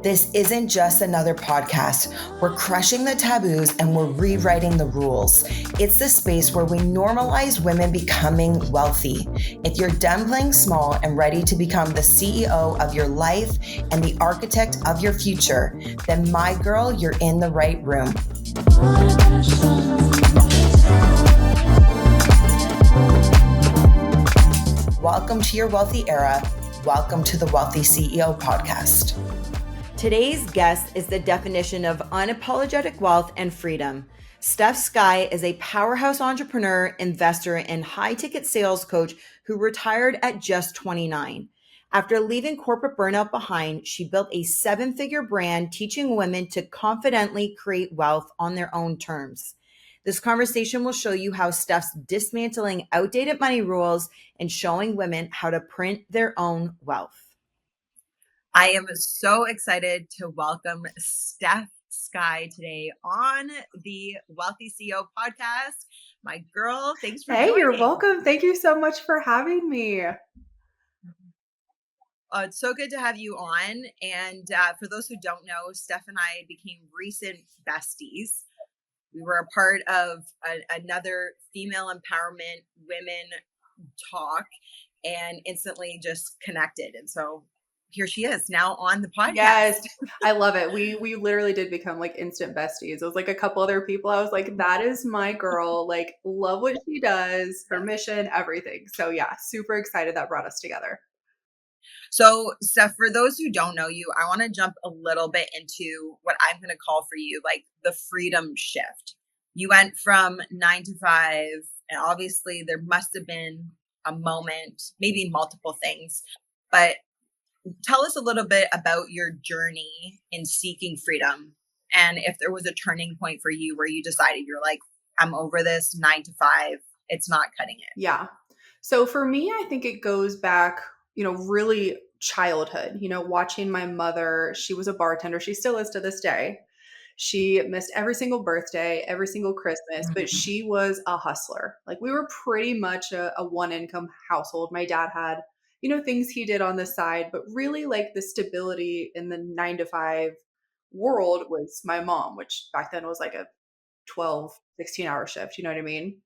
This isn't just another podcast. We're crushing the taboos and we're rewriting the rules. It's the space where we normalize women becoming wealthy. If you're done playing small and ready to become the CEO of your life and the architect of your future, then my girl, you're in the right room. Welcome to your wealthy era. Welcome to the Wealthy CEO podcast. Today's guest is the definition of unapologetic wealth and freedom. Stef Skye is a powerhouse entrepreneur, investor, and high-ticket sales coach who retired at just 29. After leaving corporate burnout behind, she built a seven-figure brand teaching women to confidently create wealth on their own terms. This conversation will show you how Stef's dismantling outdated money rules and showing women how to print their own wealth. I am so excited to welcome Stef Skye today on the Wealthy CEO podcast. My girl, thanks for joining. Hey, you're welcome. Thank you so much for having me. It's so good to have you on. And for those who don't know, Stef and I became recent besties. We were a part of another female empowerment women talk and instantly just connected. And so here she is now on the podcast. Yes, I love it. We literally did become like instant besties. It was like a couple other people. I was like, that is my girl. Like, love what she does, her mission, everything. So yeah, super excited that brought us together. So, Stef, for those who don't know you, I want to jump a little bit into what I'm going to call for you, like the freedom shift. You went from 9 to 5, and obviously there must have been a moment, maybe multiple things, but tell us a little bit about your journey in seeking freedom. And if there was a turning point for you where you decided you're like, I'm over this 9 to 5, it's not cutting it. Yeah. So for me, I think it goes back, really childhood, watching my mother. She was a bartender. She still is to this day. She missed every single birthday, every single Christmas, but she was a hustler. Like, we were pretty much a one income household. My dad had, things he did on the side, but really like the stability in the 9 to 5 world was my mom, which back then was like a 12, 16-hour shift. You know what I mean?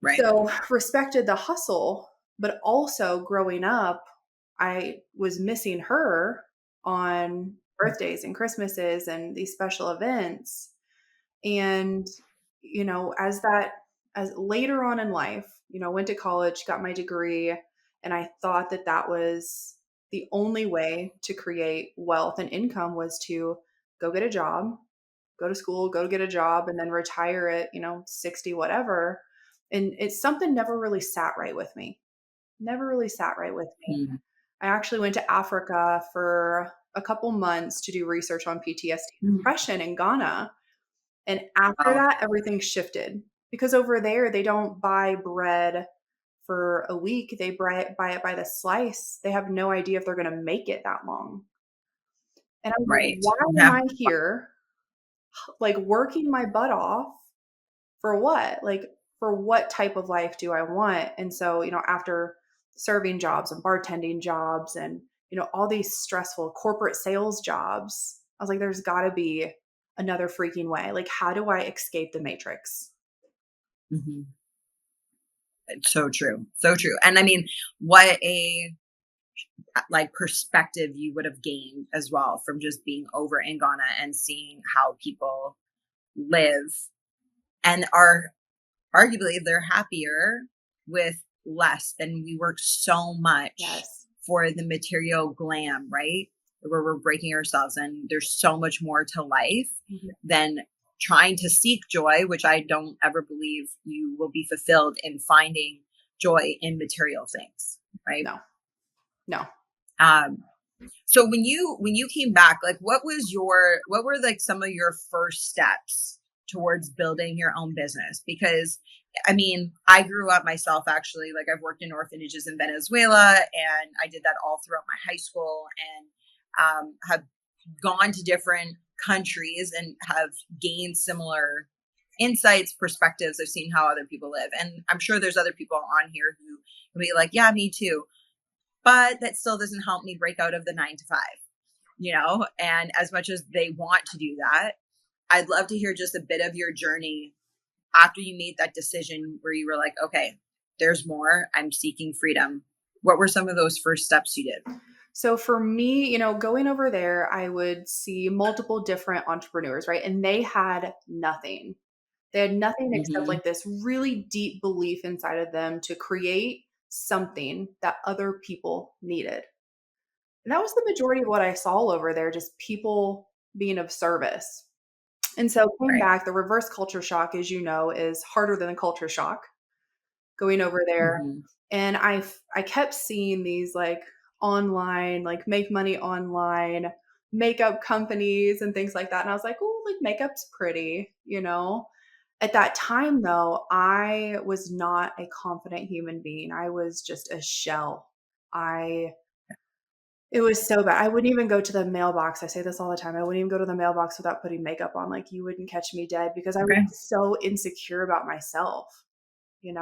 Right. So respected the hustle, but also growing up, I was missing her on birthdays and Christmases and these special events. And, as later on in life, went to college, got my degree, and I thought that that was the only way to create wealth and income was to go get a job, go to school, go get a job, and then retire at, 60, whatever. And it's something never really sat right with me. Never really sat right with me. Mm-hmm. I actually went to Africa for a couple months to do research on PTSD and depression in Ghana. And after that, everything shifted because over there, they don't buy bread for a week. They buy it by the slice. They have no idea if they're going to make it that long. And I'm like, why am I here, like, working my butt off for what? Like, for what type of life do I want? And so, after serving jobs and bartending jobs and, all these stressful corporate sales jobs, I was like, there's got to be another freaking way. Like, how do I escape the matrix? Mm-hmm. It's so true. So true. And I mean, what a perspective you would have gained as well from just being over in Ghana and seeing how people live and are arguably they're happier with less than we work so much for the material glam, right? Where we're breaking ourselves and there's so much more to life than trying to seek joy, which I don't ever believe you will be fulfilled in finding joy in material things, right? No. So when you came back, like what were like some of your first steps towards building your own business? Because I mean, I grew up myself, actually, like I've worked in orphanages in Venezuela and I did that all throughout my high school and have gone to different countries and have gained similar insights, perspectives. I've seen how other people live. And I'm sure there's other people on here who will be like, yeah, me too. But that still doesn't help me break out of the 9 to 5. and as much as they want to do that, I'd love to hear just a bit of your journey after you made that decision where you were like, okay, there's more, I'm seeking freedom. What were some of those first steps you did? So for me, going over there, I would see multiple different entrepreneurs, right? And they had nothing. They had nothing except like this really deep belief inside of them to create something that other people needed. And that was the majority of what I saw over there, just people being of service. And so coming back, the reverse culture shock, as you know, is harder than a culture shock going over there. And I kept seeing these like online, like make money online, makeup companies and things like that. And I was like, oh, like makeup's pretty, At that time, though, I was not a confident human being. I was just a shell. It was so bad. I wouldn't even go to the mailbox. I say this all the time. I wouldn't even go to the mailbox without putting makeup on. Like you wouldn't catch me dead because I was so insecure about myself, And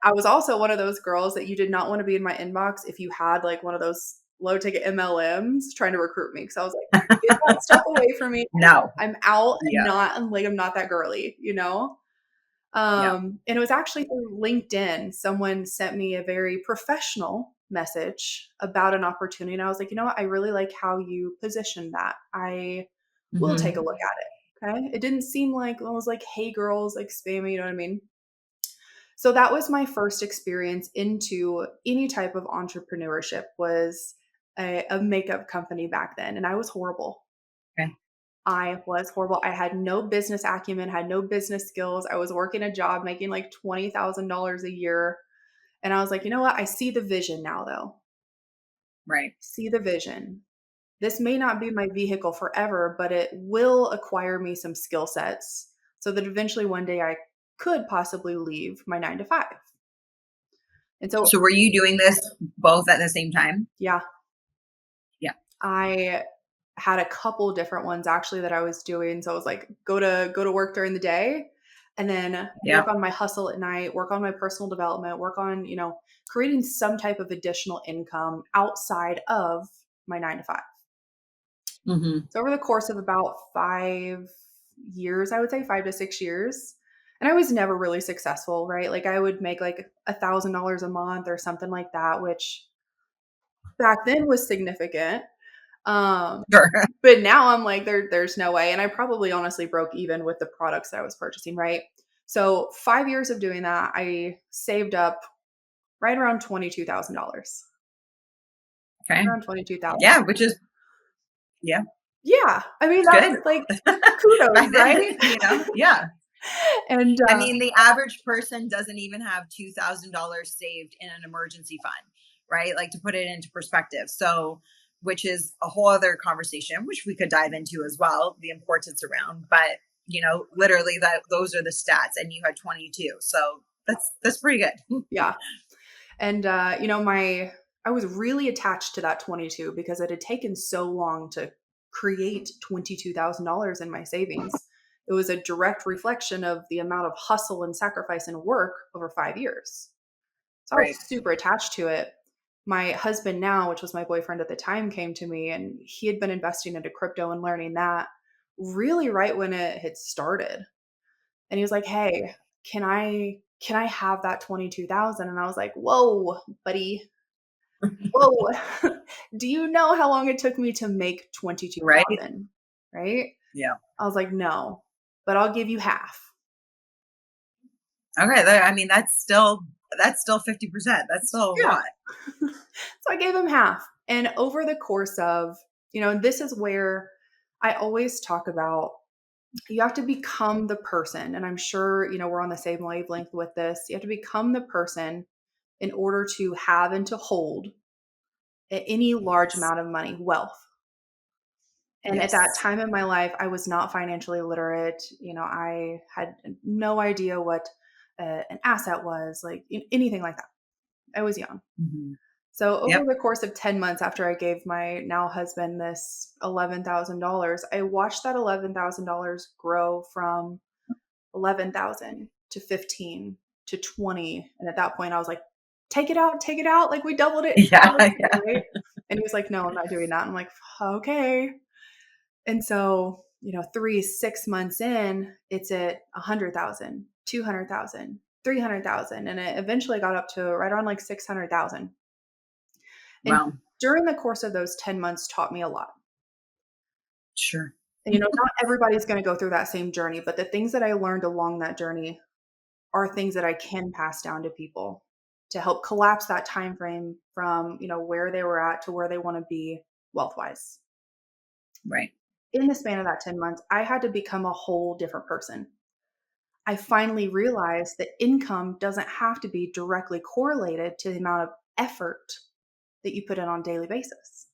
I was also one of those girls that you did not want to be in my inbox if you had like one of those low ticket MLMs trying to recruit me. Cause I was like, get that stuff away from me. No. I'm out and I'm not that girly, And it was actually through LinkedIn. Someone sent me a very professional message about an opportunity. And I was like, you know what? I really like how you positioned that. I will take a look at it. Okay. It didn't seem like it was like, hey girls, like spammy, you know what I mean? So that was my first experience into any type of entrepreneurship was a makeup company back then. And I was horrible. Okay. I was horrible. I had no business acumen, had no business skills. I was working a job making like $20,000 a year. And I was like, you know what? I see the vision now though. Right. See the vision. This may not be my vehicle forever, but it will acquire me some skill sets so that eventually one day I could possibly leave my 9 to 5. And so were you doing this both at the same time? Yeah. Yeah. I had a couple different ones actually that I was doing. So I was like, go to work during the day and then work on my hustle at night, work on my personal development, work on, creating some type of additional income outside of my 9 to 5. So over the course of about 5 years, I would say 5 to 6 years. And I was never really successful, right? Like I would make like $1,000 a month or something like that, which back then was significant. Sure. But now I'm like, there's no way. And I probably honestly broke even with the products that I was purchasing, right? So 5 years of doing that, I saved up right around $22,000. Okay. Around 22,000. Yeah, which is Yeah. I mean, that's good. Like kudos, right? Yeah. And I mean, the average person doesn't even have $2,000 saved in an emergency fund, right? Like to put it into perspective. So, which is a whole other conversation, which we could dive into as well, the importance around, but literally those are the stats and you had 22. So that's pretty good. Yeah. And, I was really attached to that 22 because it had taken so long to create $22,000 in my savings. It was a direct reflection of the amount of hustle and sacrifice and work over 5 years. So I was super attached to it. My husband now, which was my boyfriend at the time, came to me and he had been investing into crypto and learning that really right when it had started. And he was like, hey, can I have that 22,000? And I was like, whoa, buddy. Whoa. Do you know how long it took me to make 22,000? Right? Yeah. I was like, no, but I'll give you half. Okay. I mean, that's still 50%. That's still a lot. So I gave him half. And over the course of, this is where I always talk about you have to become the person. And I'm sure, we're on the same wavelength with this. You have to become the person in order to have and to hold any large amount of money, wealth. And at that time in my life, I was not financially literate. I had no idea what an asset was, like anything like that. I was young. So over the course of 10 months after I gave my now husband this $11,000, I watched that $11,000 grow from 11,000 to 15 to 20. And at that point I was like, take it out. Like we doubled it in Yeah. profit, Yeah. right? And he was like, no, I'm not doing that. I'm like, okay. And so, 6 months in, it's at 100,000, 200,000, 300,000. And it eventually got up to right around like 600,000. And Wow. during the course of those 10 months taught me a lot. Sure. And, not everybody's going to go through that same journey, but the things that I learned along that journey are things that I can pass down to people to help collapse that time frame from, where they were at to where they want to be wealth-wise. Right. In the span of that 10 months, I had to become a whole different person. I finally realized that income doesn't have to be directly correlated to the amount of effort that you put in on a daily basis.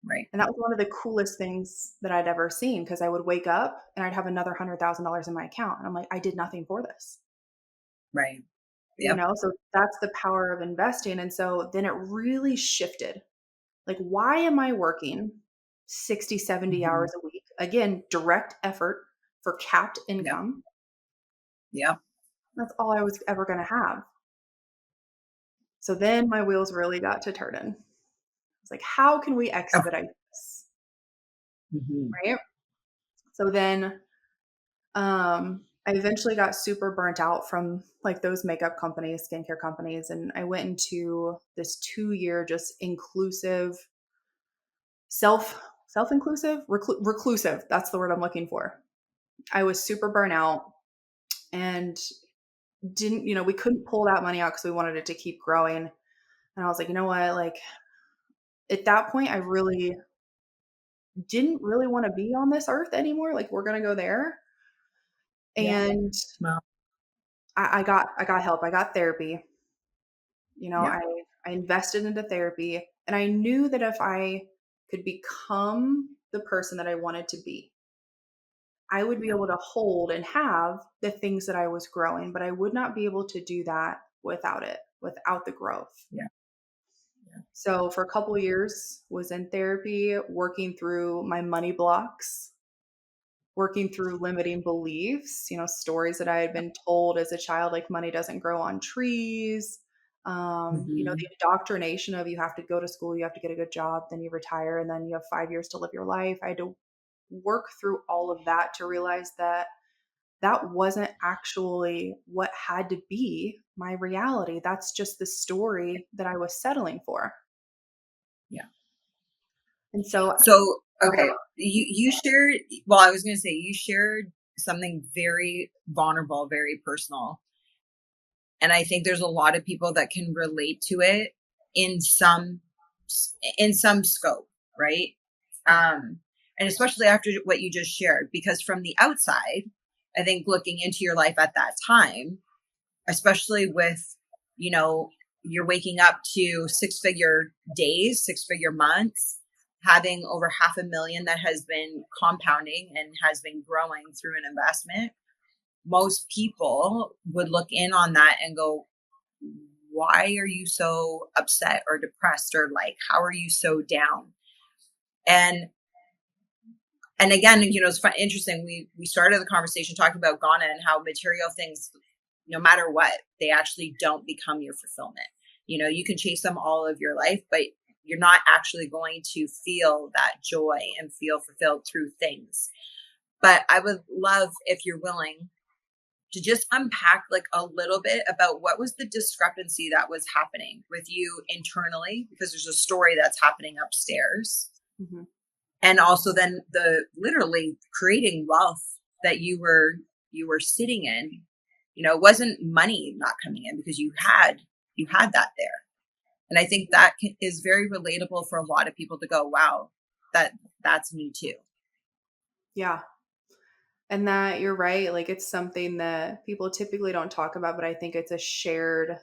Right. And that was one of the coolest things that I'd ever seen, because I would wake up and I'd have another $100,000 in my account. And I'm like, I did nothing for this. Right. Yep. So that's the power of investing. And so then it really shifted. Like, why am I working 60, 70 hours a week? Again, direct effort for capped income. Yeah. That's all I was ever going to have. So then my wheels really got to turning. It's like, how can we expedite this? Right? So then I eventually got super burnt out from like those makeup companies, skincare companies. And I went into this 2-year, just inclusive, self-inclusive, reclusive. That's the word I'm looking for. I was super burnt out and didn't, we couldn't pull that money out because we wanted it to keep growing. And I was like, you know what? Like at that point, I really didn't really want to be on this earth anymore. Like we're going to go there. And Well, I got help. I got therapy. yeah. I invested into therapy, and I knew that if I could become the person that I wanted to be, I would be able to hold and have the things that I was growing, but I would not be able to do that without it, without the growth. Yeah. So for a couple of years, was in therapy, working through my money blocks, working through limiting beliefs, stories that I had been told as a child, like money doesn't grow on trees. The indoctrination of you have to go to school, you have to get a good job, then you retire, and then you have 5 years to live your life. I had to work through all of that to realize that that wasn't actually what had to be my reality. That's just the story that I was settling for. Yeah. And so, okay, you shared, well, I was going to say, you shared something very vulnerable, very personal. And I think there's a lot of people that can relate to it in some scope, right? And especially after what you just shared, because from the outside, I think looking into your life at that time, especially with, you're waking up to 6-figure days, 6-figure months, having over $500,000 that has been compounding and has been growing through an investment. Most people would look in on that and go, why are you so upset or depressed, or like, how are you so down? And again, it's interesting. We started the conversation talking about Ghana and how material things, no matter what, they actually don't become your fulfillment. You can chase them all of your life, but you're not actually going to feel that joy and feel fulfilled through things. But I would love, if you're willing, to just unpack like a little bit about what was the discrepancy that was happening with you internally, because there's a story that's happening upstairs. mm-hmm. And also then the literally creating wealth that you were sitting in. It wasn't money not coming in, because you had that there. And I think that is very relatable for a lot of people to go, wow, that's me too. Yeah. And that, you're right. Like it's something that people typically don't talk about, but I think it's a shared,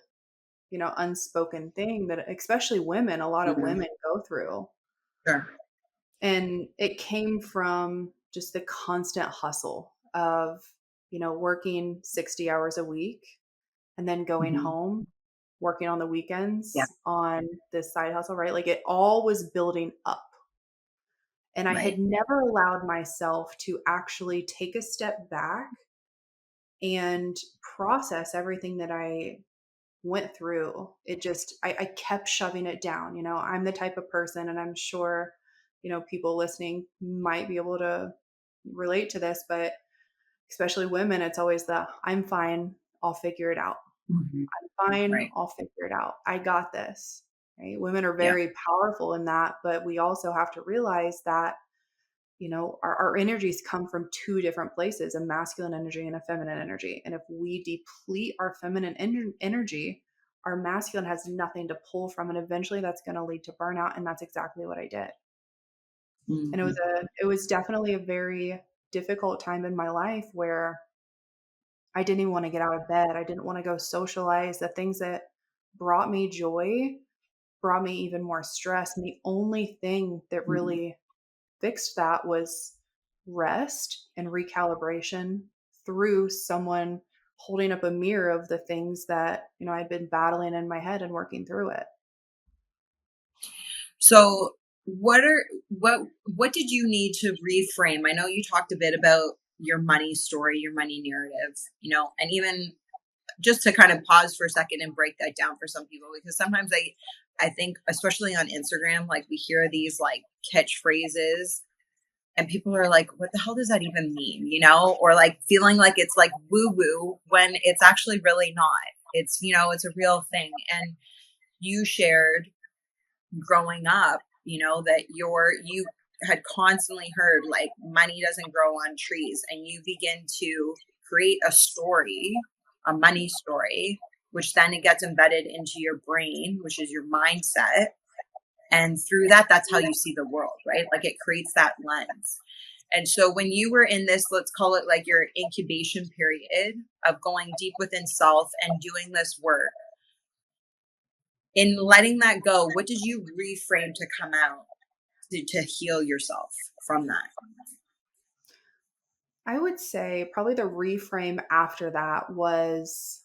unspoken thing that especially women, a lot of women go through. Sure. And it came from just the constant hustle of, working 60 hours a week and then going home, working on the weekends on this side hustle, right? Like it all was building up. And I had never allowed myself to actually take a step back and process everything that I went through, it just, I kept shoving it down. You know, I'm the type of person, and I'm sure, you know, people listening might be able to relate to this, but especially women, it's always the I'm fine, I'll figure it out. Mm-hmm. I'm fine, Right. I'll figure it out. I got this. Right? Women are Yeah. very powerful in that, but we also have to realize that, you know, our energies come from two different places, a masculine energy and a feminine energy. And if we deplete our feminine energy, our masculine has nothing to pull from. And eventually that's going to lead to burnout. And that's exactly what I did. And Mm-hmm. it was definitely a very difficult time in my life where I didn't even want to get out of bed. I didn't want to go socialize. The things that brought me joy brought me even more stress. And the only thing that Mm-hmm. really fixed that was rest and recalibration through someone holding up a mirror of the things that, you know, I'd been battling in my head and working through it. So what did you need to reframe? I know you talked a bit about your money story, your money narrative, you know, and even just to kind of pause for a second and break that down for some people, because sometimes I think, especially on Instagram, like we hear these like catchphrases and people are like, what the hell does that even mean? You know, or like feeling like it's like woo woo when it's actually really not. It's, you know, it's a real thing. And you shared growing up, you know, that you had constantly heard like money doesn't grow on trees, and you begin to create a story, a money story, which then it gets embedded into your brain, which is your mindset. And through that, that's how you see the world, right? Like it creates that lens. And so when you were in this, let's call it like your incubation period of going deep within self and doing this work, in letting that go, what did you reframe to come out to heal yourself from that? I would say probably the reframe after that was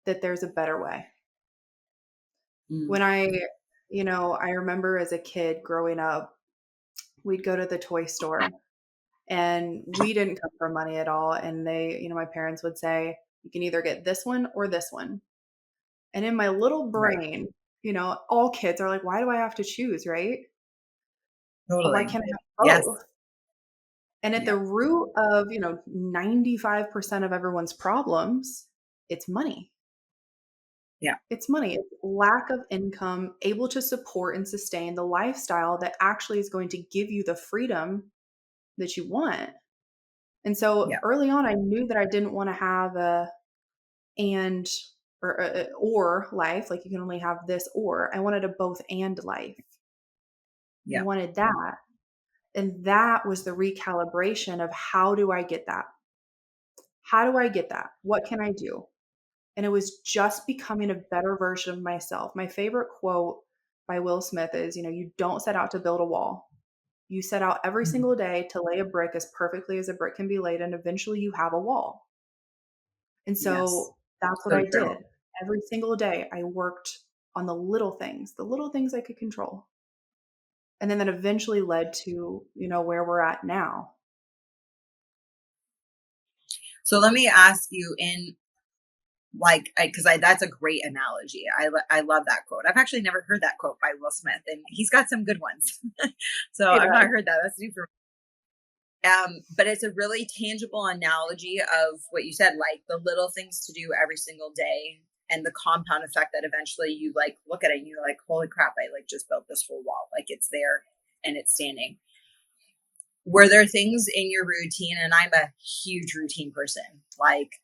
that there's a better way. Mm, When you know, I remember as a kid growing up, we'd go to the toy store and we didn't come from money at all. And they, you know, my parents would say, you can either get this one or this one. And in my little right. brain, you know, all kids are like, why do I have to choose? Right. But why Totally. can't I have Yes. both? And at Yeah. the root of, you know, 95% of everyone's problems, it's money. Yeah. It's money. It's lack of income, able to support and sustain the lifestyle that actually is going to give you the freedom that you want. And so Yeah. early on, I knew that I didn't want to have a and or life, like you can only have this or. I wanted a both and life. I Yeah. wanted that. And that was the recalibration of how do I get that? How do I get that? What can I do? And it was just becoming a better version of myself. My favorite quote by Will Smith is, you know, you don't set out to build a wall. You set out every Mhm. single day to lay a brick as perfectly as a brick can be laid, and eventually you have a wall. And Yes. so that's what So I true. did. Every single day, I worked on the little things I could control. And then that eventually led to, you know, where we're at now. So let me ask you in like, because that's a great analogy. I love that quote. I've actually never heard that quote by Will Smith, and he's got some good ones. So It I've not does. heard that. That's new for me. But it's a really tangible analogy of what you said, like the little things to do every single day and the compound effect that eventually you like look at it and you're like, holy crap, I like just built this whole wall. Like it's there and it's standing. Were there things in your routine? And I'm a huge routine person, like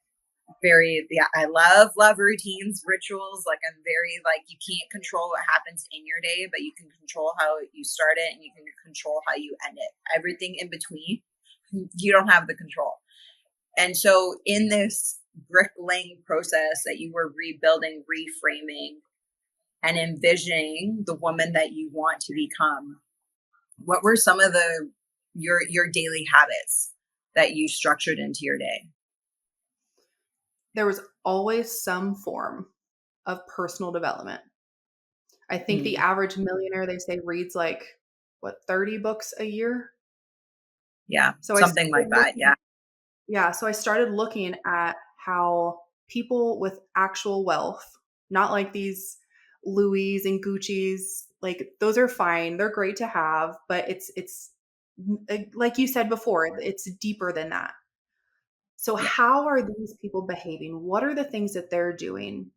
very, yeah, I love routines, rituals. Like I'm very like, you can't control what happens in your day, but you can control how you start it and you can control how you end it. Everything in between, you don't have the control. And so in this bricklaying process that you were rebuilding, reframing, and envisioning the woman that you want to become, what were some of your daily habits that you structured into your day? There was always some form of personal development. I think the Mm, average millionaire, they say, reads like, what, 30 books a year? yeah, So I something like started that. looking, Yeah. yeah, so I started looking at how people with actual wealth not like these Louis and Gucci's. Like those are fine. They're great to have, but it's like you said before, it's deeper than that. So Yeah. how are these people behaving? What are the things that they're doing?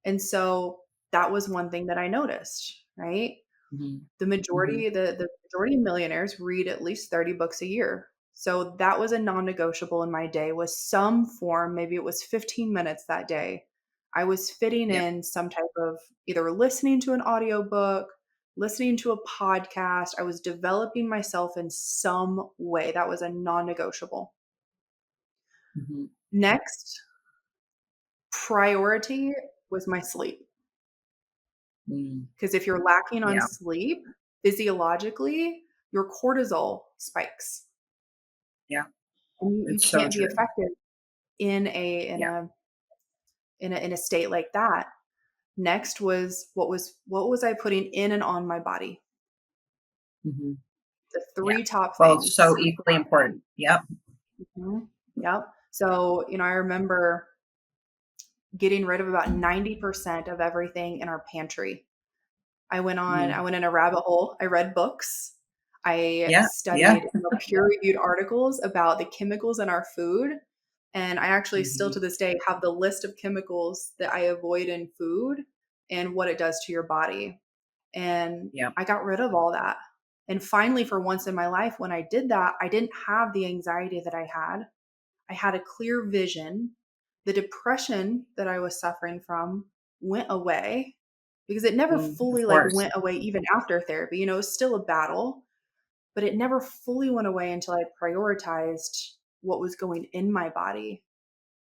And so that was one thing that I noticed, right? Mm-hmm. The Mm-hmm. majority, the majority of millionaires read at least 30 books a year. So that was a non-negotiable in my day, was some form, maybe it was 15 minutes that day. I was fitting Yeah. in some type of either listening to an audiobook, listening to a podcast. I was developing myself in some way. That was a non-negotiable. Mm-hmm. Next, priority was my sleep. Mm. Because if you're lacking on Yeah. sleep, physiologically, your cortisol spikes. Yeah. And you It's so can't be true. effective in a in Yeah. a in a state like that. Next was what was I putting in and on my body? Mm-hmm. The Yeah. three top Both things. so equally important. Yep. Mhm. Yep. So, I remember getting rid of about 90% of everything in our pantry. I Mm. went in a rabbit hole. I read books. I Yeah. Yeah. studied, peer-reviewed articles about the chemicals in our food. And I actually still Mm-hmm. to this day have the list of chemicals that I avoid in food and what it does to your body. And Yeah. I got rid of all that. And finally, for once in my life, when I did that, I didn't have the anxiety that I had. I had a clear vision. The depression that I was suffering from went away because it never Of fully like course. went away even after therapy. It was still a battle, but it never fully went away until I prioritized what was going in my body.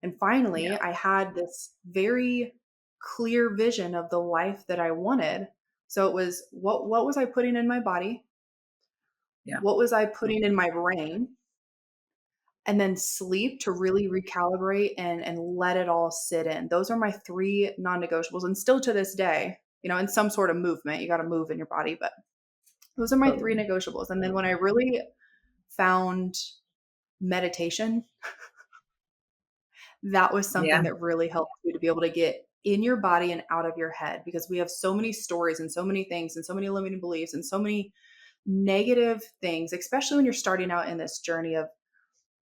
And finally, Yeah. I had this very clear vision of the life that I wanted. So it was what was I putting in my body? Yeah. What was I putting in my brain? And then sleep to really recalibrate and let it all sit in. Those are my three non-negotiables. And still to this day, in some sort of movement, you got to move in your body, but those are my three Totally. negotiables. And then when I really found meditation, that was something Yeah. that really helped you to be able to get in your body and out of your head, because we have so many stories and so many things and so many limiting beliefs and so many negative things, especially when you're starting out in this journey of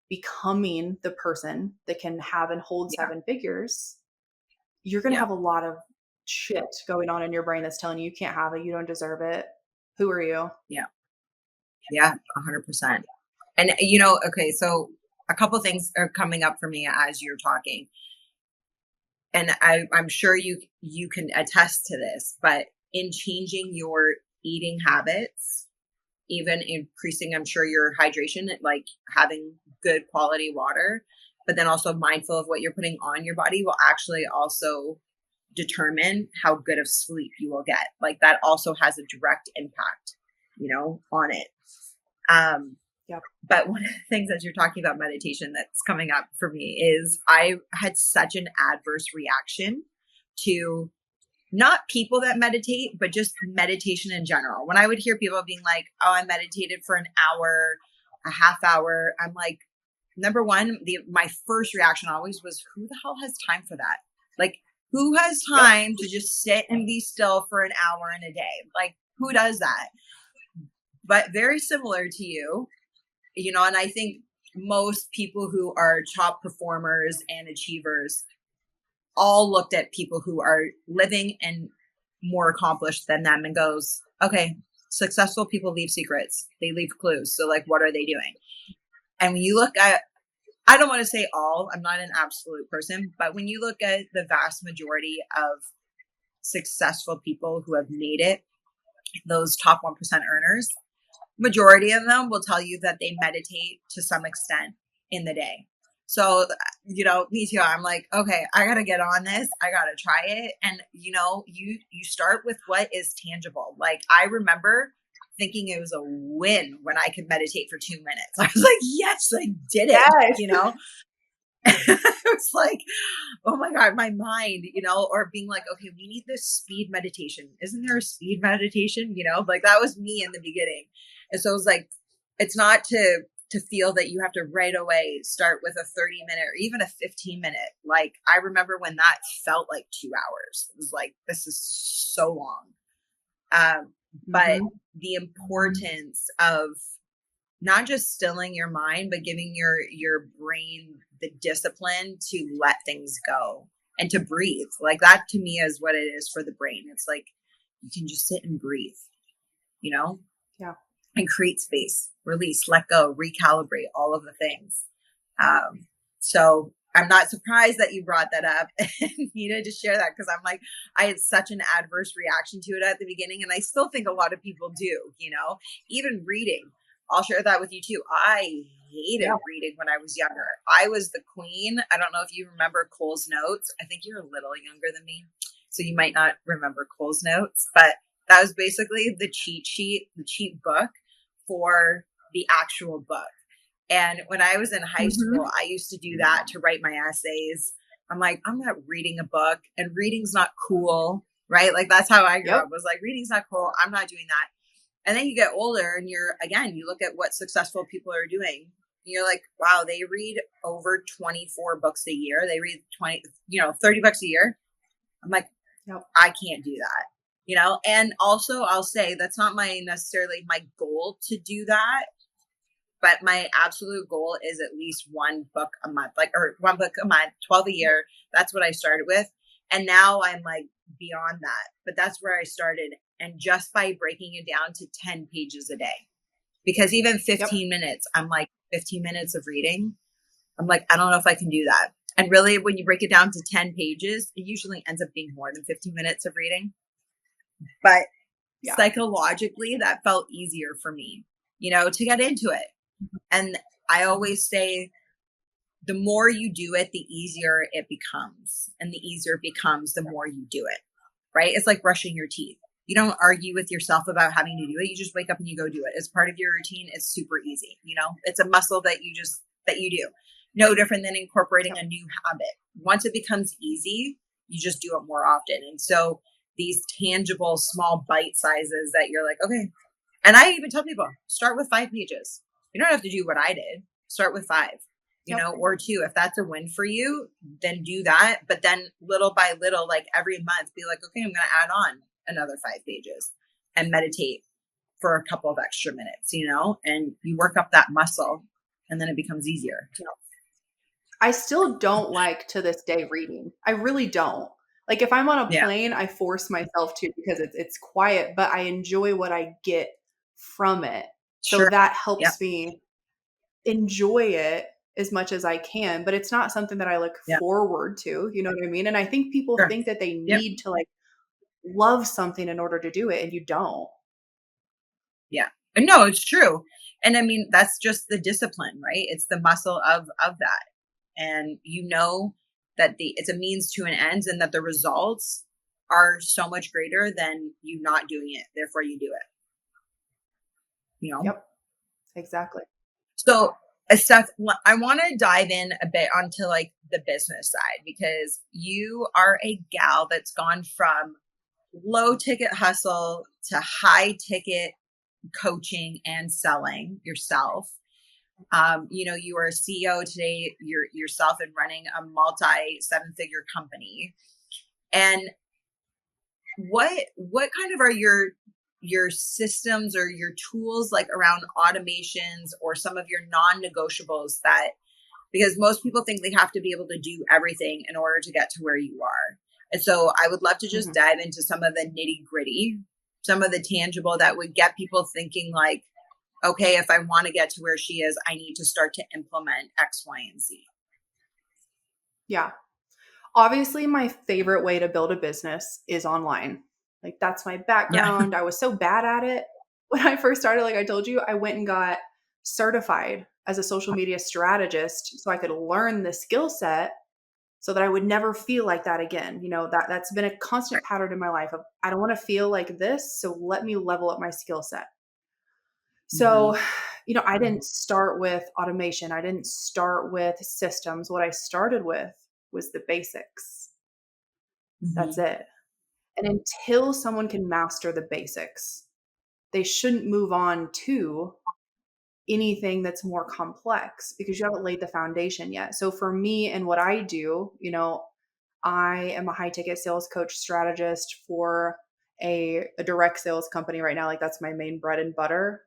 becoming the person that can have and hold Yeah. seven figures. You're going to Yeah. have a lot of shit going on in your brain that's telling you you can't have it, you don't deserve it. Who are you? Yeah. Yeah. 100%. And okay, so a couple things are coming up for me as you're talking, and I'm sure you can attest to this. But in changing your eating habits, even increasing, I'm sure, your hydration, like having good quality water, but then also mindful of what you're putting on your body will actually also determine how good of sleep you will get. Like that also has a direct impact, on it. Yep. But one of the things as you're talking about meditation that's coming up for me is I had such an adverse reaction to not people that meditate, but just meditation in general. When I would hear people being like, oh, I meditated for an hour, a half hour, I'm like, number one, my first reaction always was, who the hell has time for that? Like, who has Yep. time to just sit and be still for an hour in a day? Like, who does that? But very similar to you, and I think most people who are top performers and achievers all looked at people who are living and more accomplished than them and goes, okay, successful people leave secrets. They leave clues. So like, what are they doing? And when you look at, I don't want to say all, I'm not an absolute person, but when you look at the vast majority of successful people who have made it, those top 1% earners, majority of them will tell you that they meditate to some extent in the day. So, me too. I'm like, okay, I got to get on this. I got to try it. And, you start with what is tangible. Like I remember thinking it was a win when I could meditate for 2 minutes. I was like, yes, I did it, Yes. It was like, oh my God, my mind, or being like, okay, we need this speed meditation. Isn't there a speed meditation? Like that was me in the beginning. And so it was like, it's not to to feel that you have to right away start with a 30-minute or even a 15-minute. Like, I remember when that felt like 2 hours. It was like, this is so long. But the importance of not just stilling your mind, but giving your brain the discipline to let things go and to breathe. Like, that to me is what it is for the brain. It's like, you can just sit and breathe, you know? Yeah. And create space, release, let go, recalibrate, all of the things. So I'm not surprised that you brought that up and needed to share that, because I'm like, I had such an adverse reaction to it at the beginning. And I still think a lot of people do, you know, even reading. I'll share that with you too. I hated reading when I was younger. I was the queen. I don't know if you remember Cole's Notes. I think you're a little younger than me, so you might not remember Cole's Notes, but that was basically the cheat sheet, the cheat book for the actual book. And when I was in high school, I used to do that to write my essays. I'm like, I'm not reading a book, and reading's not cool, right? Like, that's how I grew up, was like, reading's not cool. I'm not doing that. And then you get older and you look at what successful people are doing. You're like, wow, they read over 24 books a year. They read 30 books a year. I'm like, I can't do that, you know? And also, I'll say that's not necessarily my goal to do that, but my absolute goal is at least one book a month, or one book a month, 12 a year. That's what I started with. And now I'm like beyond that, but that's where I started. And just by breaking it down to 10 pages a day, because even 15 minutes, I'm like, 15 minutes of reading, I'm like, I don't know if I can do that. And really, when you break it down to 10 pages, it usually ends up being more than 15 minutes of reading. But psychologically, that felt easier for me, you know, to get into it. And I always say, the more you do it, the easier it becomes. And the easier it becomes, the more you do it, right? It's like brushing your teeth. You don't argue with yourself about having to do it. You just wake up and you go do it. It's part of your routine. It's super easy. You know, it's a muscle that you do. No different than incorporating a new habit. Once it becomes easy, you just do it more often. And so these tangible small bite sizes that you're like, okay. And I even tell people, start with 5 pages. You don't have to do what I did. Start with 5, you know, or 2. If that's a win for you, then do that. But then little by little, like every month, be like, okay, I'm going to add on another 5 pages and meditate for a couple of extra minutes, you know, and you work up that muscle, and then it becomes easier. I still don't like, to this day, reading. I really don't. Like, if I'm on a plane, I force myself to, because it's quiet, but I enjoy what I get from it. So that helps me enjoy it as much as I can, but it's not something that I look forward to. You know what I mean? And I think people think that they need to like love something in order to do it, and you don't. Yeah. No, it's true. And I mean, that's just the discipline, right? It's the muscle of that. And you know that it's a means to an end, and that the results are so much greater than you not doing it. Therefore you do it. You know? Yep. Exactly. So, Steph, I want to dive in a bit onto like the business side, because you are a gal that's gone from low ticket hustle to high ticket coaching and selling yourself. You know, you are a CEO today, you're yourself, and running a multi 7-figure company. And what kind of are your systems or your tools, like around automations or some of your non-negotiables, that, because most people think they have to be able to do everything in order to get to where you are. And so I would love to just dive into some of the nitty gritty, some of the tangible that would get people thinking like, okay, if I want to get to where she is, I need to start to implement X, Y, and Z. Yeah. Obviously, my favorite way to build a business is online. Like, that's my background. I was so bad at it when I first started. Like I told you, I went and got certified as a social media strategist so I could learn the skill set so that I would never feel like that again. You know, that's been a constant pattern in my life of, I don't want to feel like this, so let me level up my skill set. So, you know, I didn't start with automation. I didn't start with systems. What I started with was the basics. That's it. And until someone can master the basics, they shouldn't move on to anything that's more complex because you haven't laid the foundation yet. So for me and what I do, I am a high ticket sales coach strategist for a direct sales company right now. Like that's my main bread and butter.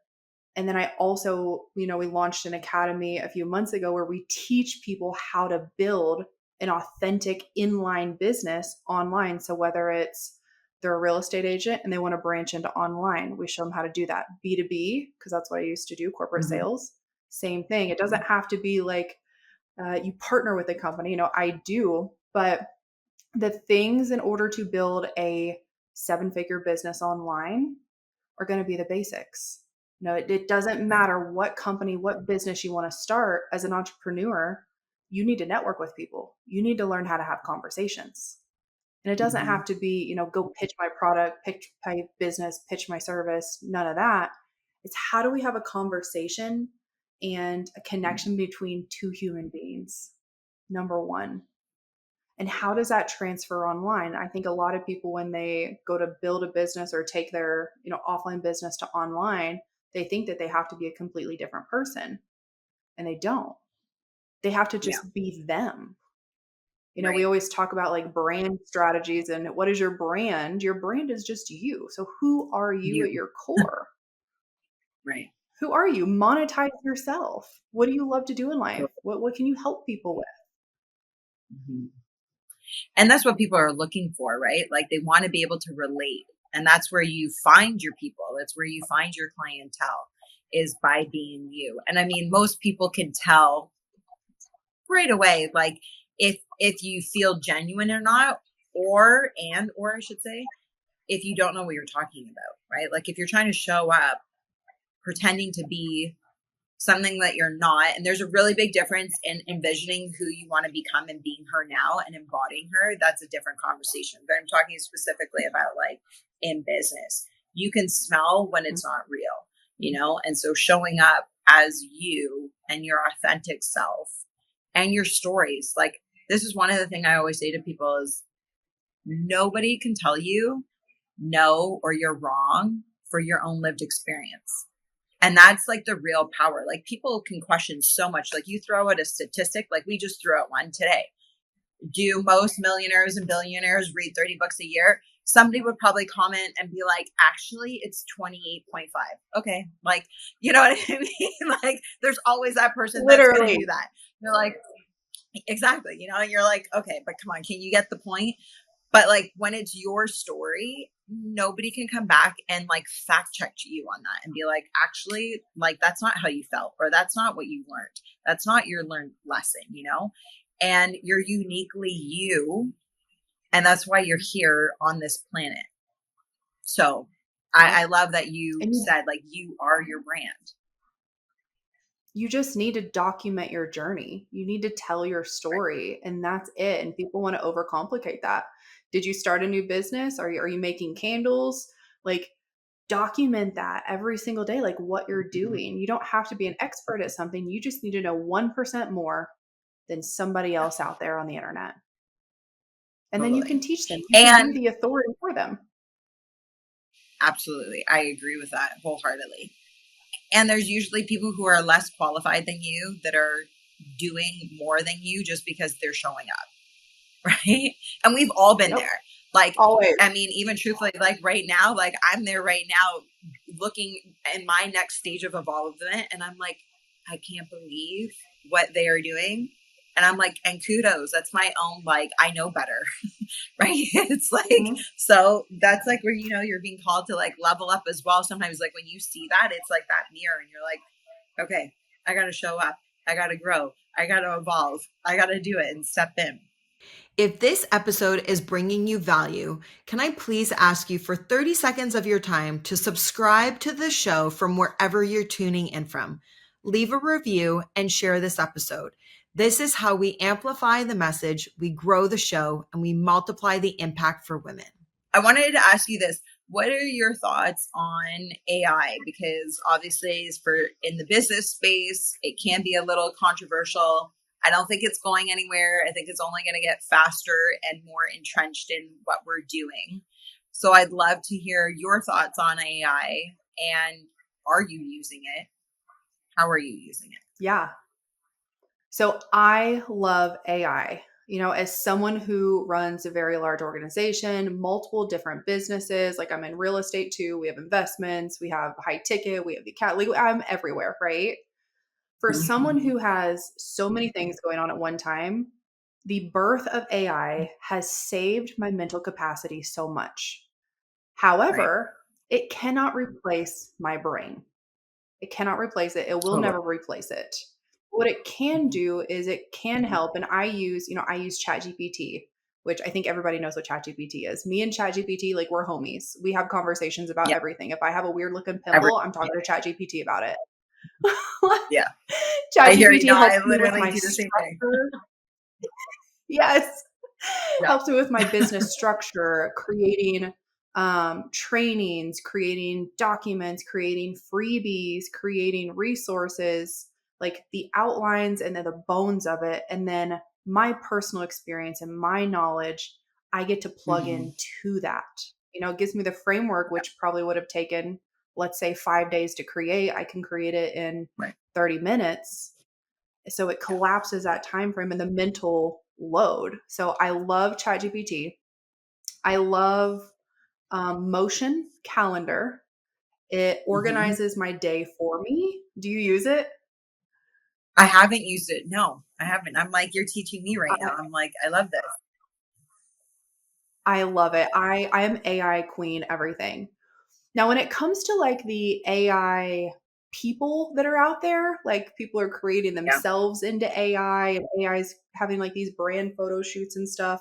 And then I also, we launched an academy a few months ago where we teach people how to build an authentic inline business online. So whether it's they're a real estate agent and they want to branch into online, we show them how to do that. B2B, because that's what I used to do, corporate sales. Same thing. It doesn't have to be like you partner with a company. I do, but the things in order to build a 7-figure business online are going to be the basics. It doesn't matter what company, what business you want to start as an entrepreneur, you need to network with people. You need to learn how to have conversations. And it doesn't have to be, go pitch my product, pitch my business, pitch my service, none of that. It's how do we have a conversation and a connection between two human beings, number one. And how does that transfer online? I think a lot of people, when they go to build a business or take their, offline business to online, they think that they have to be a completely different person. And they don't. They have to just be them. We always talk about like brand strategies and what is your brand? Your brand is just you. So who are you at your core? Right. Who are you? Monetize yourself. What do you love to do in life? What can you help people with? And that's what people are looking for, right? Like they want to be able to relate. And that's where you find your people. That's where you find your clientele, is by being you. And I mean, most people can tell right away, like if you feel genuine or not, or I should say, if you don't know what you're talking about, right? Like if you're trying to show up pretending to be something that you're not, and there's a really big difference in envisioning who you want to become and being her now and embodying her. That's a different conversation. But I'm talking specifically about like in business, you can smell when it's not real, and so showing up as you and your authentic self and your stories. Like this is one of the things I always say to people is nobody can tell you no or you're wrong for your own lived experience. And that's like the real power. Like people can question so much. Like you throw out a statistic, like we just threw out one today. Do most millionaires and billionaires read 30 books a year? Somebody would probably comment and be like, actually, it's 28.5. Okay. Like, you know what I mean? Like there's always that person that's going to do that. You're like, exactly. You're like, okay, but come on, can you get the point? But like when it's your story, nobody can come back and like fact check you on that and be like, actually, like that's not how you felt, or that's not what you learned. That's not your learned lesson, and you're uniquely you. And that's why you're here on this planet. So I love that you said like you are your brand. You just need to document your journey. You need to tell your story, and that's it. And people want to overcomplicate that. Did you start a new business? Are you making candles? Like document that every single day, like what you're doing. You don't have to be an expert at something. You just need to know 1% more than somebody else out there on the internet. And then you can teach them. You can be the authority for them. Absolutely. I agree with that wholeheartedly. And there's usually people who are less qualified than you that are doing more than you just because they're showing up. Right. And we've all been there. Like, always. I mean, even truthfully, like right now, like I'm there right now looking in my next stage of evolvement. And I'm like, I can't believe what they are doing. And I'm like, and kudos, that's my own, like, I know better. Right. It's like, so that's like where, you're being called to like level up as well. Sometimes like when you see that, it's like that mirror and you're like, okay, I got to show up. I got to grow. I got to evolve. I got to do it and step in. If this episode is bringing you value, can I please ask you for 30 seconds of your time to subscribe to the show from wherever you're tuning in from? Leave a review and share this episode. This is how we amplify the message, we grow the show, and we multiply the impact for women. I wanted to ask you this. What are your thoughts on AI? Because obviously in the business space, it can be a little controversial. I don't think it's going anywhere. I think it's only going to get faster and more entrenched in what we're doing. So I'd love to hear your thoughts on AI, and are you using it? How are you using it? Yeah. So I love AI. As someone who runs a very large organization, multiple different businesses, like I'm in real estate too. We have investments, we have high ticket, we have the cat. Like I'm everywhere, right? For someone who has so many things going on at one time, the birth of AI has saved my mental capacity so much. Right. However, it cannot replace my brain. It cannot replace it. It will Totally. never replace it. What it can do is it can help. And I use ChatGPT, which I think everybody knows what ChatGPT is. Me and ChatGPT, like we're homies. We have conversations about Yeah. everything. If I have a weird looking Every, pimple, I'm talking to ChatGPT about it. yeah. I hear you. ChatGPT No, I helps me with literally my do the same thing. structure. Yes. Yeah. Helps me with my business structure, creating trainings, creating documents, creating freebies, creating resources, like the outlines and then the bones of it. And then my personal experience and my knowledge, I get to plug into that. It gives me the framework, which probably would have taken, let's say, 5 days to create. I can create it in Right. 30 minutes. So it collapses that time frame and the mental load. So I love ChatGPT. I love Motion Calendar. It organizes my day for me. Do you use it? I haven't used it. No, I haven't. I'm like, you're teaching me right now. I'm like, I love this. I love it. I am AI queen, everything. Now, when it comes to like the AI people that are out there, like people are creating Yeah. themselves into AI and AI is having like these brand photo shoots and stuff.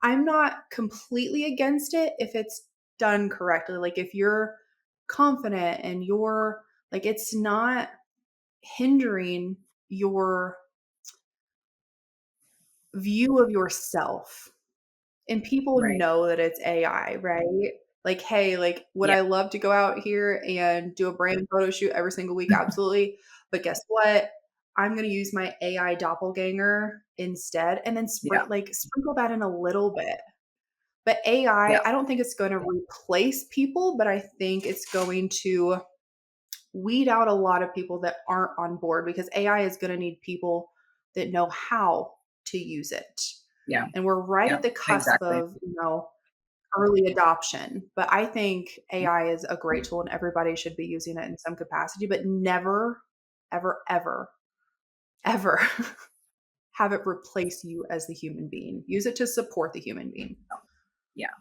I'm not completely against it if it's done correctly. Like if you're confident and you're like, it's not hindering your view of yourself. And people Right. know that it's AI, right? Like, hey, like, would Yeah. I love to go out here and do a brand photo shoot every single week? Absolutely. But guess what? I'm going to use my AI doppelganger instead and then Yeah. sprinkle that in a little bit. But AI, Yeah. I don't think it's going to replace people, but I think it's going to weed out a lot of people that aren't on board because AI is going to need people that know how to use it. Yeah. And we're right Yeah. at the cusp Exactly. of, early adoption. But I think AI is a great tool and everybody should be using it in some capacity, but never, ever, ever, ever have it replace you as the human being. Use it to support the human being. Yeah.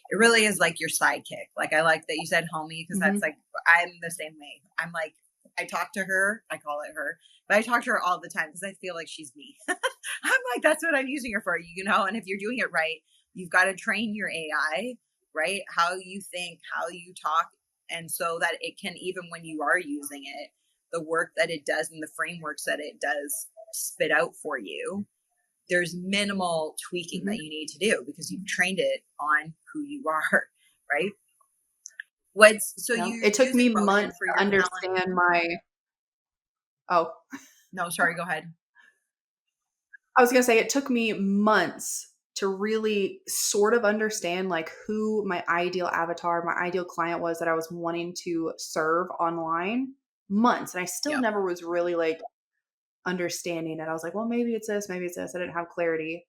It really is like your sidekick. Like I like that you said homie because that's like I'm the same way. I'm like I talk to her, I call it her, but I talk to her all the time because I feel like she's me. I'm like that's what I'm using her for, and if you're doing it right, you've got to train your AI, right? How you think, how you talk, and so that it can, even when you are using it, the work that it does and the frameworks that it does spit out for you, there's minimal tweaking that you need to do because you've trained it on who you are, right? You're It took me using Motion months for to your calendar? understand No, sorry, go ahead. I was going to say it took me months to really sort of understand like who my ideal avatar, my ideal client was that I was wanting to serve online. Months. And I still Yep. never was really like understanding it. I was like, well, maybe it's this, maybe it's this. I didn't have clarity.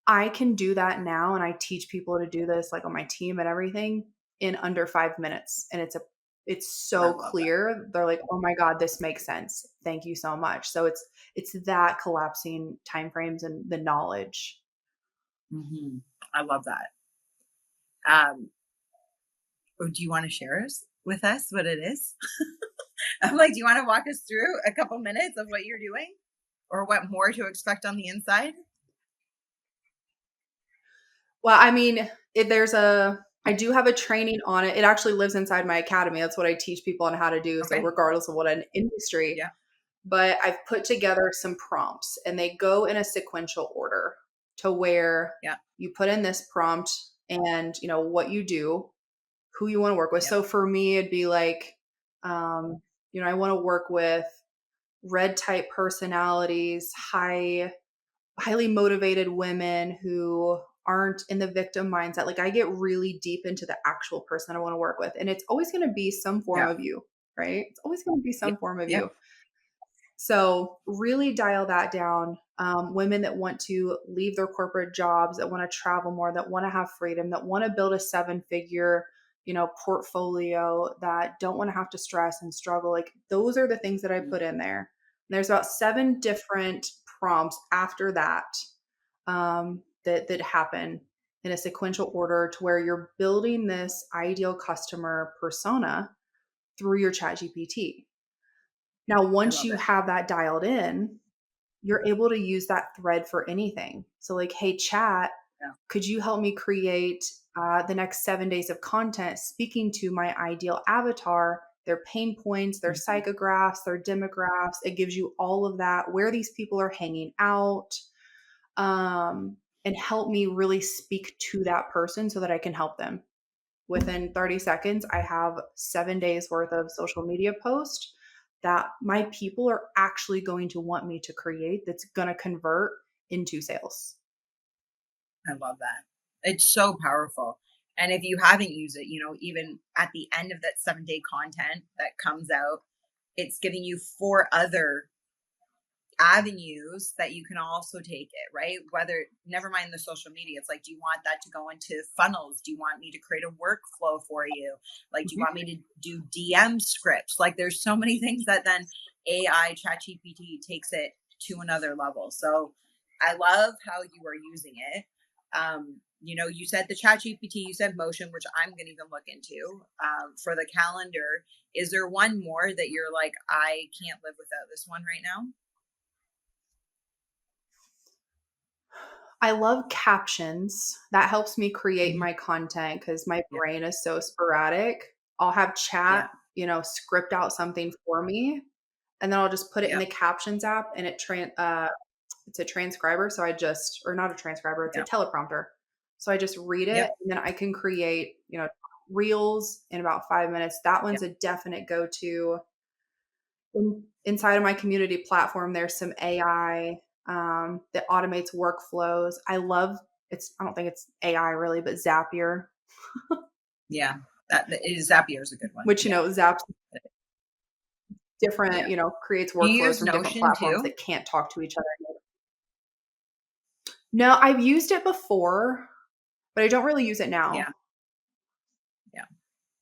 I can do that now. And I teach people to do this like on my team and everything in under 5 minutes. And it's so clear. That. They're like, oh my God, this makes sense. Thank you so much. So it's that collapsing timeframes and the knowledge. Mm-hmm. I love that. Do you want to share with us what it is? I'm like, do you want to walk us through a couple minutes of what you're doing or what more to expect on the inside? Well, I mean, I do have a training on it. It actually lives inside my academy. That's what I teach people on how to do. Okay. So regardless of what an industry, but I've put together some prompts and they go in a sequential order to where you put in this prompt and what you do, who you want to work with. So for me, it'd be like, I want to work with red type personalities, highly motivated women who aren't in the victim mindset. Like I get really deep into the actual person I want to work with. And it's always going to be some form of you, right? It's always going to be some form of you. So really dial that down. Women that want to leave their corporate jobs, that want to travel more, that want to have freedom, that want to build a 7-figure, portfolio, that don't want to have to stress and struggle. Like those are the things that I put in there. And there's about 7 different prompts after that that happen in a sequential order to where you're building this ideal customer persona through your chat GPT. Now, once you have that dialed in, you're able to use that thread for anything. So like, hey, chat, could you help me create the next 7 days of content speaking to my ideal avatar, their pain points, their psychographs, their demographics. It gives you all of that, where these people are hanging out, and help me really speak to that person so that I can help them. Within 30 seconds, I have 7 days worth of social media posts that my people are actually going to want me to create, that's going to convert into sales. I love that. It's so powerful. And if you haven't used it, even at the end of that 7-day content that comes out, it's giving you 4 other avenues that you can also take it, right? Whether, never mind the social media, it's like, do you want that to go into funnels? Do you want me to create a workflow for you? Like, do you want me to do DM scripts? Like, there's so many things that then AI ChatGPT takes it to another level. So I love how you are using it. You said the ChatGPT, you said motion, which I'm going to even look into. For the calendar, is there one more that you're like, I can't live without this one right now? I love captions. That helps me create my content because my brain is so sporadic. I'll have chat, script out something for me, and then I'll just put it in the captions app, and it's a transcriber. So or not a transcriber, it's a teleprompter. So I just read it, and then I can create, reels in about 5 minutes. That one's a definite go-to. Inside of my community platform, there's some AI that automates workflows. I don't think it's AI really, but Zapier. Zapier is a good one. Which, Zap's different, creates workflows from different platforms that can't talk to each other. No, I've used it before, but I don't really use it now. Yeah.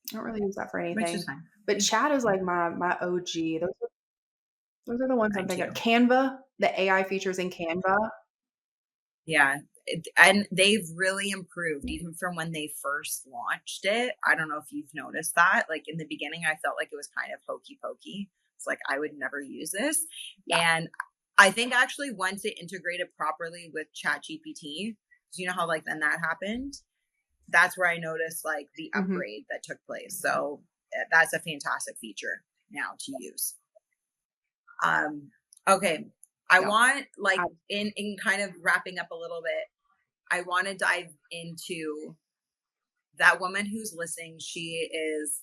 I don't really use that for anything. But chat is like my OG. Those are the ones I'm thinking of. Canva, the AI features in Canva. Yeah. And they've really improved even from when they first launched it. I don't know if you've noticed that. Like in the beginning, I felt like it was kind of hokey pokey. It's like, I would never use this. And I think actually once it integrated properly with ChatGPT, you know how like then that happened? That's where I noticed like the upgrade that took place. So that's a fantastic feature now to use. Okay. I want like in kind of wrapping up a little bit, I want to dive into that woman who's listening. She is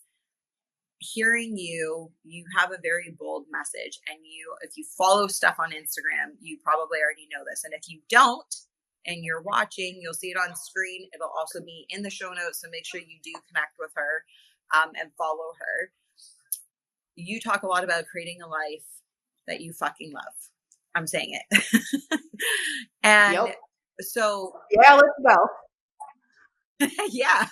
hearing you have a very bold message, and if you follow Stef on Instagram, you probably already know this. And if you don't, and you're watching, you'll see it on screen. It'll also be in the show notes. So make sure you do connect with her, and follow her. You talk a lot about creating a life that you fucking love. I'm saying it. And so, let's go. Yeah.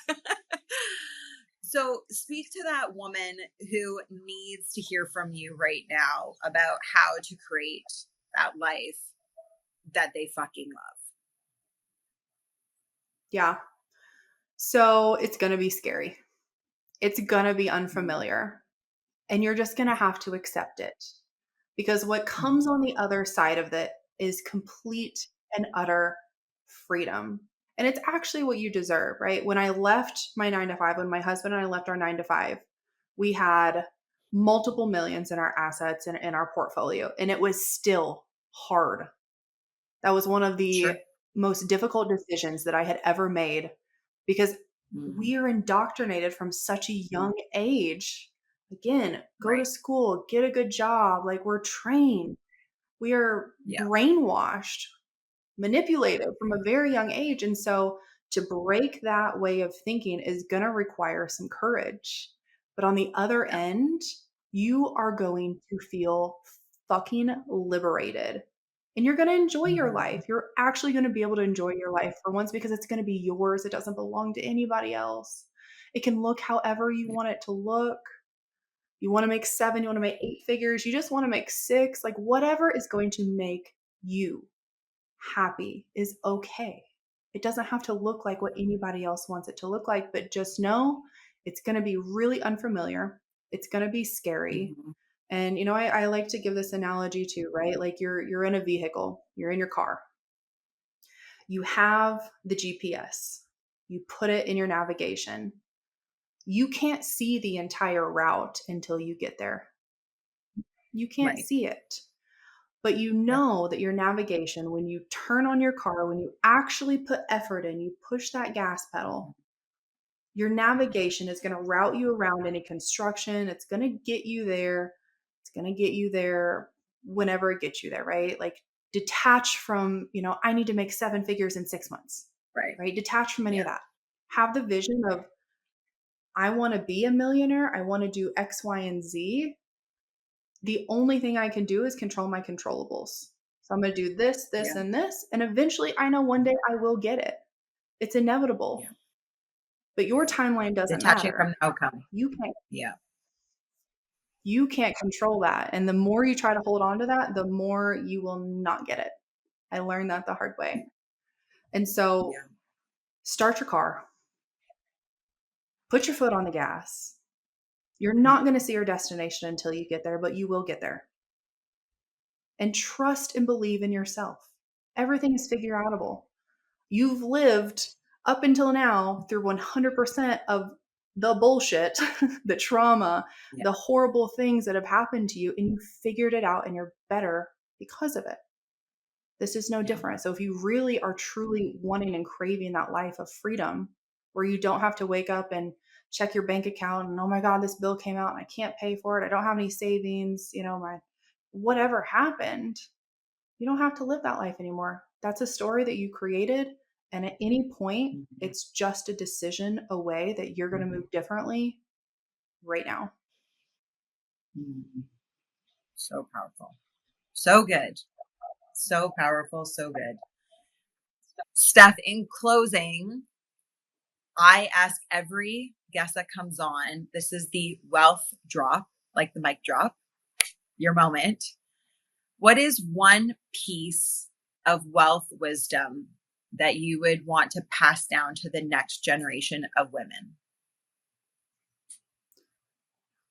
So speak to that woman who needs to hear from you right now about how to create that life that they fucking love. Yeah. So it's going to be scary. It's going to be unfamiliar, and you're just going to have to accept it, because what comes on the other side of it is complete and utter freedom. And it's actually what you deserve, right? When I left my 9-to-5, when my husband and I left our 9-to-5, we had multiple millions in our assets and in our portfolio, and it was still hard. That was one of the most difficult decisions that I had ever made, because we are indoctrinated from such a young age. Again, go to school, get a good job. Like, we're trained. We are brainwashed, manipulated from a very young age. And so to break that way of thinking is going to require some courage. But on the other end, you are going to feel fucking liberated. And you're going to enjoy your life. You're actually going to be able to enjoy your life for once because it's going to be yours. It doesn't belong to anybody else. It can look however you want it to look. You want to make 7, you want to make 8 figures, you just want to make 6, like whatever is going to make you happy is okay. It doesn't have to look like what anybody else wants it to look like, but just know it's going to be really unfamiliar. It's going to be scary. And I like to give this analogy too, right? Like you're in a vehicle, you're in your car. You have the GPS. You put it in your navigation. You can't see the entire route until you get there. You can't see it. But you know that your navigation, when you turn on your car, when you actually put effort in, you push that gas pedal, your navigation is going to route you around any construction. It's going to get you there. It's going to get you there whenever it gets you there, right? Like detach from, I need to make 7 figures in 6 months, right? Detach from any of that. Have the vision of, I want to be a millionaire. I want to do X, Y, and Z. The only thing I can do is control my controllables. So I'm going to do this, and this. And eventually I know one day I will get it. It's inevitable. But your timeline doesn't matter. From the outcome. You can't. You can't control that. And the more you try to hold on to that, the more you will not get it. I learned that the hard way. And so start your car. Put your foot on the gas. You're not going to see your destination until you get there, but you will get there. And trust and believe in yourself. Everything is figure outable. You've lived up until now through 100% of the bullshit, the trauma, the horrible things that have happened to you, and you figured it out and you're better because of it. This is no different. So if you really are truly wanting and craving that life of freedom where you don't have to wake up and check your bank account and, oh my God, this bill came out and I can't pay for it. I don't have any savings, my whatever happened, you don't have to live that life anymore. That's a story that you created. And at any point, it's just a decision away that you're going to move differently right now. So powerful. So good. So powerful. So good. Stef, in closing, I ask every guest that comes on, this is the wealth drop, like the mic drop, your moment. What is one piece of wealth wisdom that you would want to pass down to the next generation of women?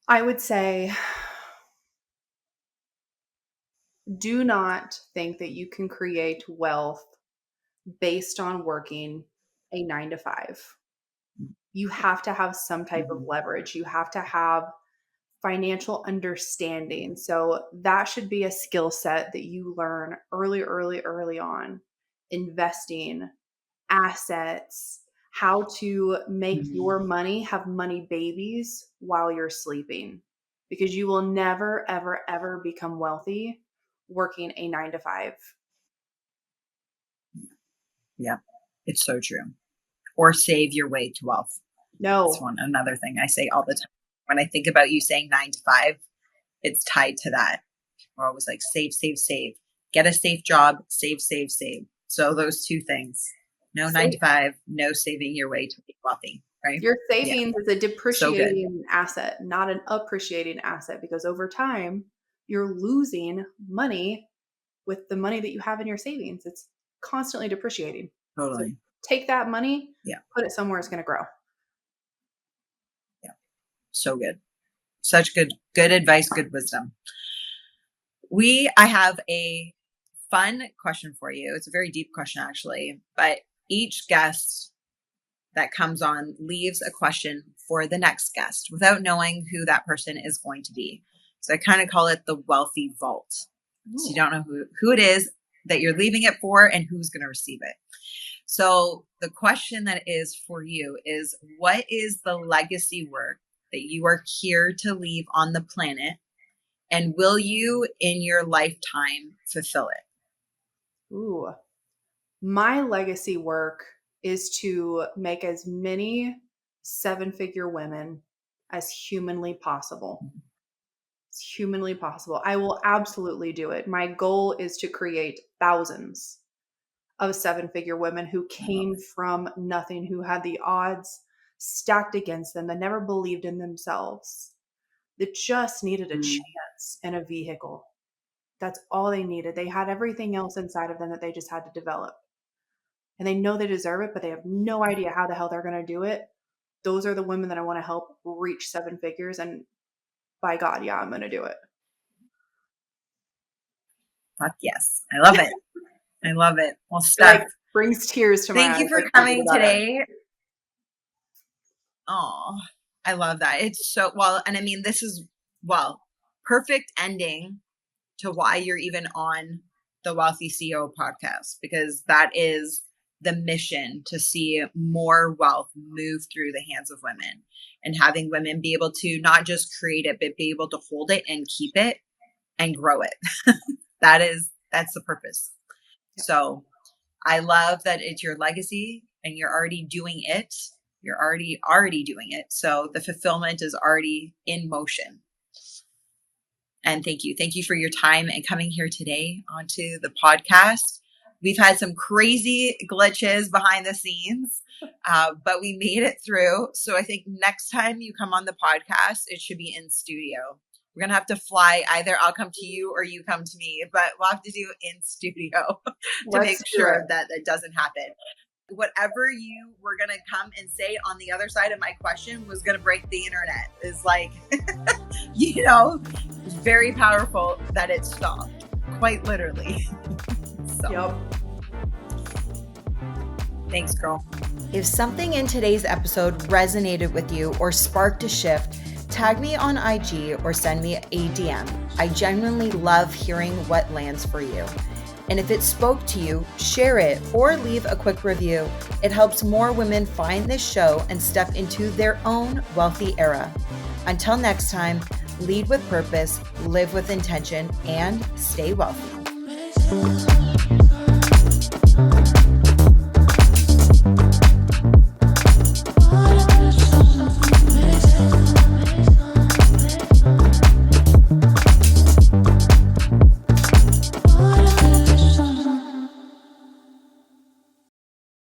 I would say, do not think that you can create wealth based on working a 9-to-5. You have to have some type of leverage. You have to have financial understanding. So that should be a skill set that you learn early on. Investing, assets, how to make your money have money babies while you're sleeping, because you will never, ever, ever become wealthy working a 9-to-5. Yeah, it's so true. Or save your way to wealth. No. That's another thing I say all the time. When I think about you saying 9-to-5, it's tied to that. We're always like, save, save, save. Get a safe job, save, save, save. So those two things. No 9-to-5, no saving your way to be wealthy, right? Your savings is a depreciating asset, not an appreciating asset, because over time, you're losing money with the money that you have in your savings. It's constantly depreciating. Totally. So take that money, put it somewhere it's going to grow. Yeah. So good. Such good advice, good wisdom. I have a fun question for you. It's a very deep question, actually, but each guest that comes on leaves a question for the next guest without knowing who that person is going to be. So I kind of call it the wealthy vault. So you don't know who it is that you're leaving it for and who's going to receive it. So the question that is for you is, what is the legacy work that you are here to leave on the planet? And will you in your lifetime fulfill it? Ooh, my legacy work is to make as many 7-figure women as humanly possible. It's humanly possible. I will absolutely do it. My goal is to create thousands of 7-figure women who came from nothing, who had the odds stacked against them, that never believed in themselves, that just needed a chance and a vehicle. That's all they needed. They had everything else inside of them that they just had to develop. And they know they deserve it, but they have no idea how the hell they're going to do it. Those are the women that I want to help reach 7 figures. And by God, yeah, I'm going to do it. Fuck yes. I love it. I love it. Well, Stef, like brings tears to my eyes. Thank you for coming today. Oh, I love that. It's so well. And I mean, this is, perfect ending to why you're even on the Wealthy CEO podcast, because that is the mission, to see more wealth move through the hands of women, and having women be able to not just create it, but be able to hold it and keep it and grow it. That's the purpose. Yeah. So I love that it's your legacy and you're already doing it. You're already doing it. So the fulfillment is already in motion. And thank you. Thank you for your time and coming here today onto the podcast. We've had some crazy glitches behind the scenes, but we made it through. So I think next time you come on the podcast, it should be in studio. We're going to have to fly. Either I'll come to you or you come to me, but we'll have to do in studio to make sure that doesn't happen. Whatever you were going to come and say on the other side of my question was going to break the internet. Is like, it's very powerful that it stopped, quite literally. So. Yep. Thanks, girl. If something in today's episode resonated with you or sparked a shift, tag me on IG or send me a DM. I genuinely love hearing what lands for you. And if it spoke to you, share it or leave a quick review. It helps more women find this show and step into their own wealthy era. Until next time, lead with purpose, live with intention, and stay wealthy.